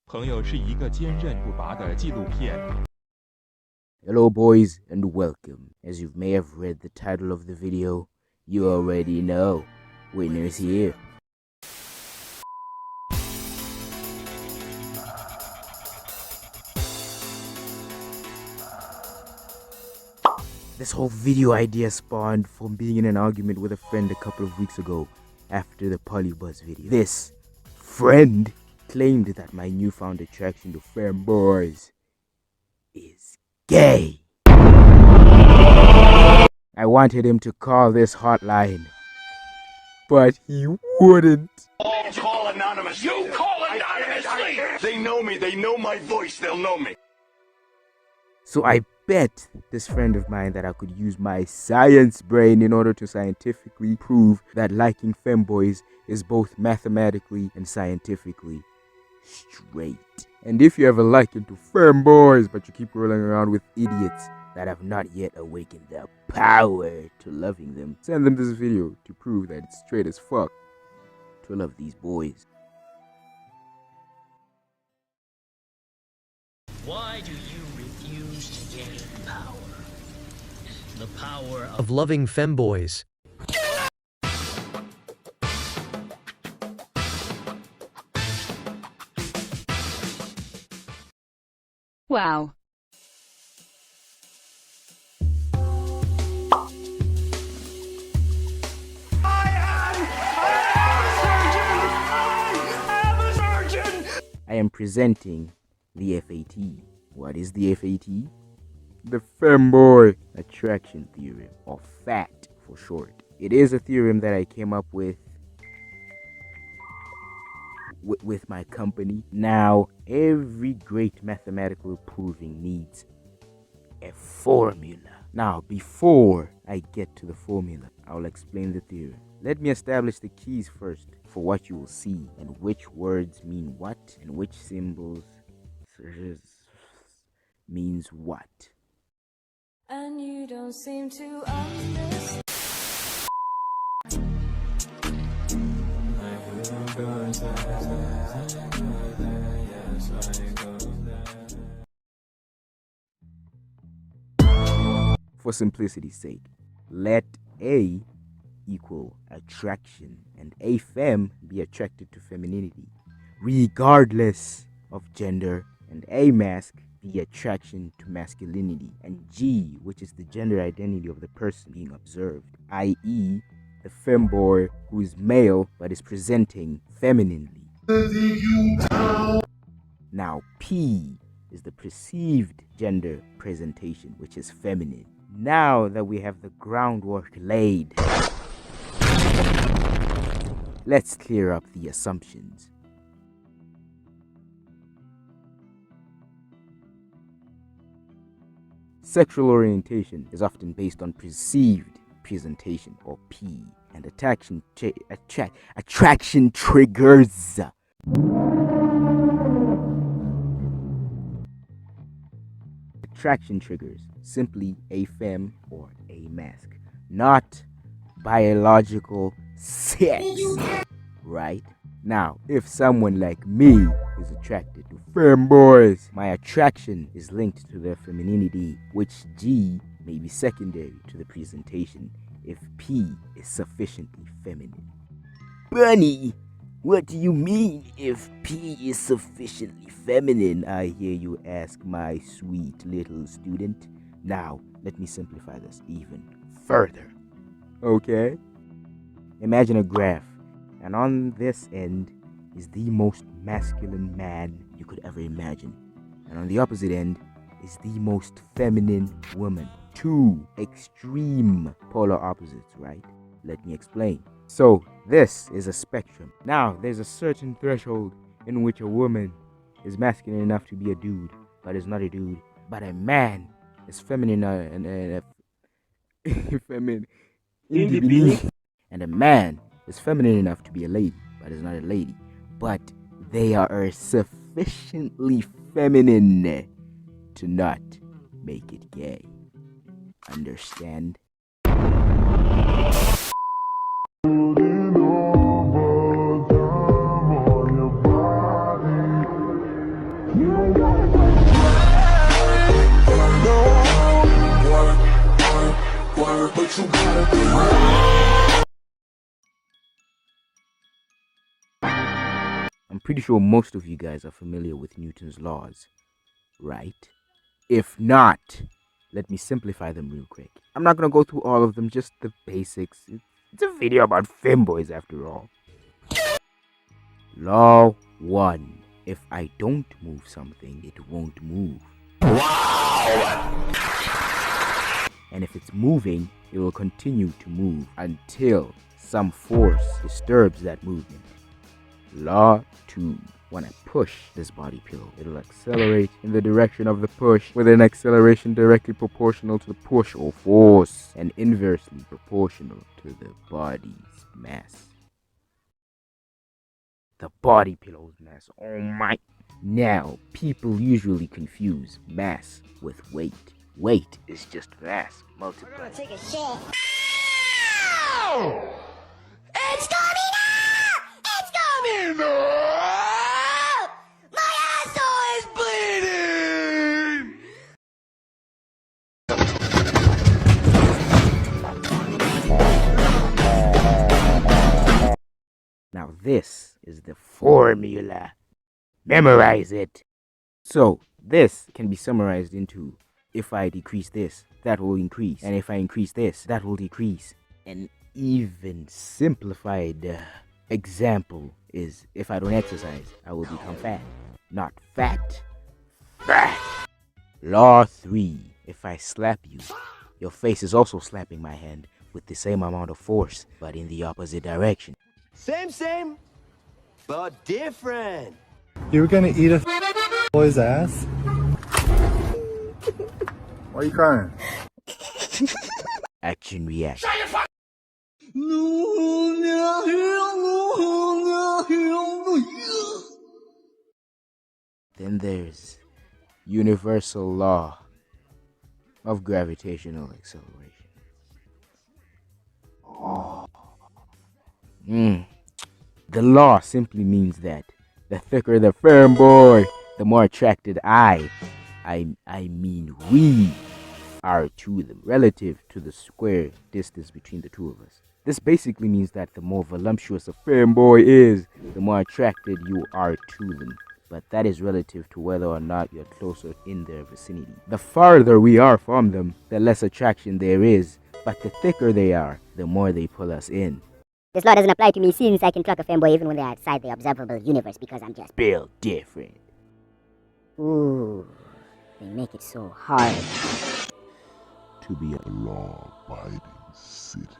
朋友是一个坚韧不拔的纪录片。Hello boys and welcome. As you may have read the title of the video, you already know. Winner's here. This whole video idea spawned from being in an argument with a friend a couple of weeks ago after the Polybuzz video. This friend claimed that my newfound attraction to femboys is gay. I wanted him to call this hotline, but he wouldn't. Call anonymous. You call anonymously. They know me. They know my voice. They'll know me. So I bet this friend of mine that I could use my science brain in order to scientifically prove that liking femboys is both mathematically and scientifically straight. And if you ever like into femboys but you keep rolling around with idiots that have not yet awakened their power to loving them, send them this video to prove that it's straight as fuck to love these boys. Why do you refuse to gain power? The power of loving femboys. Wow. I am presenting the f.a.t. What is the f.a.t? The femboy attraction theorem, or f.a.t for short. It is a theorem that I came up with my company. Now, every great mathematical proving needs a formula. Now, before I get to the formula, I'll explain the theorem. Let me establish the keys first for what you will see and which words mean what and which symbols means what. And you don't seem to understand. For simplicity's sake, let A equal attraction and a fem be attracted to femininity, regardless of gender, and a mask be attraction to masculinity, and G, which is the gender identity of the person being observed, i.e. the femboy who is male but is presenting femininely. Now P is the perceived gender presentation, which is feminine. Now that we have the groundwork laid, let's clear up the assumptions. Sexual orientation is often based on perceived presentation, or P, and attraction triggers. Attraction triggers simply a fem or a mask, not biological sex, right? Now, if someone like me is attracted to femboys, my attraction is linked to their femininity, which G may be secondary to the presentation if P is sufficiently feminine. Bunneh, what do you mean if P is sufficiently feminine? I hear you ask, my sweet little student. Now, let me simplify this even further. Okay? Imagine a graph, and on this end is the most masculine man you could ever imagine, and on the opposite end is the most feminine woman. Two extreme polar opposites, right? Let me explain. So this is a spectrum. Now there's a certain threshold in which a woman is masculine enough to be a dude but is not a dude, but a man is feminine feminine and a man is feminine enough to be a lady but is not a lady, but they are sufficiently feminine to not make it gay. Understand? but you gotta I'm pretty sure most of you guys are familiar with Newton's laws, right? If not, let me simplify them real quick. I'm not gonna go through all of them, just the basics. It's a video about femboys after all. Law 1. If I don't move something, it won't move. Wow! And if it's moving, it will continue to move until some force disturbs that movement. Law 2. When I push this body pillow, it'll accelerate in the direction of the push with an acceleration directly proportional to the push or force and inversely proportional to the body's mass. The body pillow's mass. Oh my. Now, people usually confuse mass with weight. Weight is just mass multiplied. Take a shit. It's coming out! It's coming out! My asshole is bleeding! Now this is the formula. Memorize it. So this can be summarized into: if I decrease this, that will increase. And if I increase this, that will decrease. An even simplified example is: if I don't exercise, I will become fat. Not fat. Fat. Law 3. If I slap you, your face is also slapping my hand with the same amount of force, but in the opposite direction. Same, but different. You were gonna eat a boy's ass? Why are you crying? Action reaction. Then there's universal law of gravitational acceleration. The law simply means that the thicker the femboy, the more attracted I mean we are to them, relative to the square distance between the two of us. This basically means that the more voluptuous a femboy is, the more attracted you are to them. But that is relative to whether or not you're closer in their vicinity. The farther we are from them, the less attraction there is. But the thicker they are, the more they pull us in. This law doesn't apply to me since I can clock a femboy even when they're outside the observable universe because I'm just built different. Ooh, they make it so hard. To be a law-abiding citizen.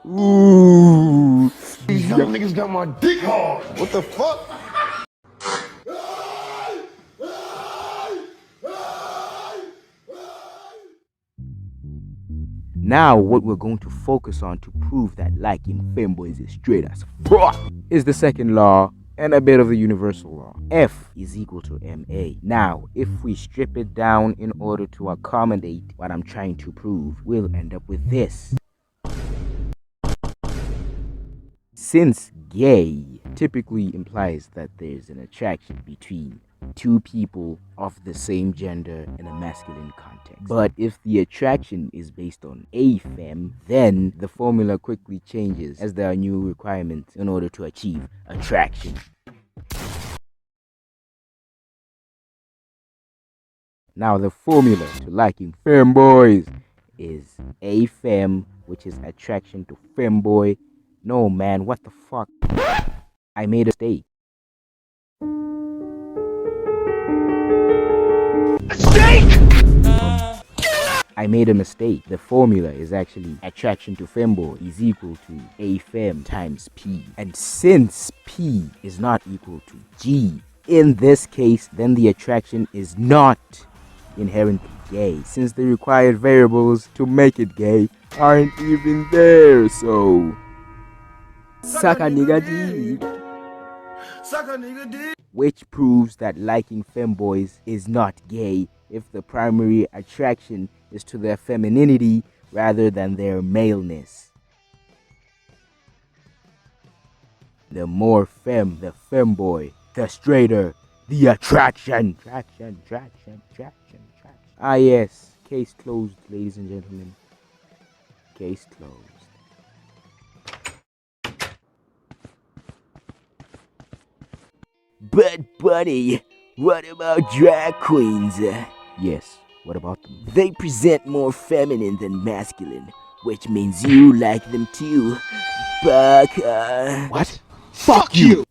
Ooh. These young niggas got my dick hard. What the fuck? Now what we're going to focus on to prove that liking femboys is straight as fuck is the second law and a bit of the universal law. F is equal to ma. Now, if we strip it down in order to accommodate what I'm trying to prove, we'll end up with this. Since gay typically implies that there's an attraction between two people of the same gender in a masculine context. But if the attraction is based on a fem, then the formula quickly changes as there are new requirements in order to achieve attraction. Now the formula to liking femboys is a fem, which is attraction to femboy. No man, what the fuck? I made a mistake. I made a mistake. The formula is actually attraction to femboy is equal to a fem times p. And since p is not equal to g, in this case, then the attraction is not inherently gay, since the required variables to make it gay aren't even there. So suck a nigga dick. Suck a nigga dick. Which proves that liking femboys is not gay if the primary attraction is to their femininity rather than their maleness. The more femme the femboy, the straighter the attraction. Ah yes, Case closed, ladies and gentlemen. Case closed. But Bunny, what about drag queens? Yes, what about them? They present more feminine than masculine, which means you like them too. Baka. What? Fuck you!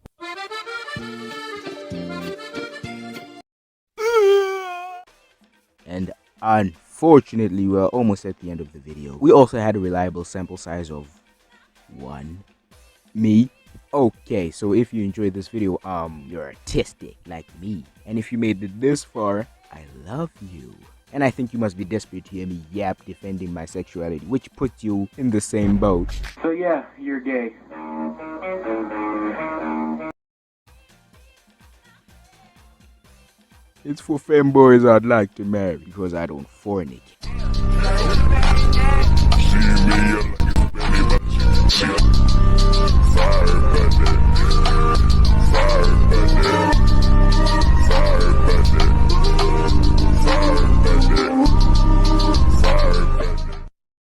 And unfortunately, we're almost at the end of the video. We also had a reliable sample size of 1. Me. Okay, so if you enjoyed this video, you're artistic like me. And if you made it this far, I love you. And I think you must be desperate to hear me yap defending my sexuality, which puts you in the same boat. So yeah, you're gay. It's for femboys I'd like to marry because I don't fornicate.